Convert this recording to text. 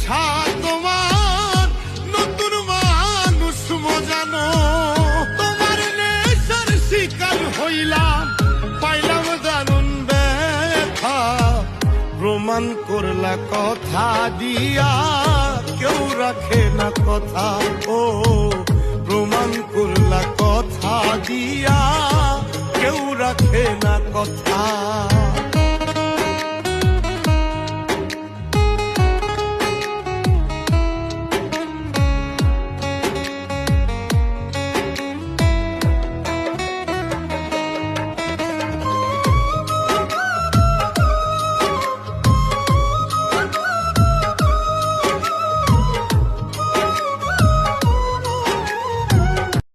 কথা তোমার, নতুন মানুষ মজানো। তোমার নেশার শিকার হইলাম, পাইলাম দারুণ ব্যথা। প্রমাণ করলা কথা দিয়া, কেউ রাখে না কথা। ও প্রমাণ করলা কথা দিয়া, কেউ রাখে না কথা।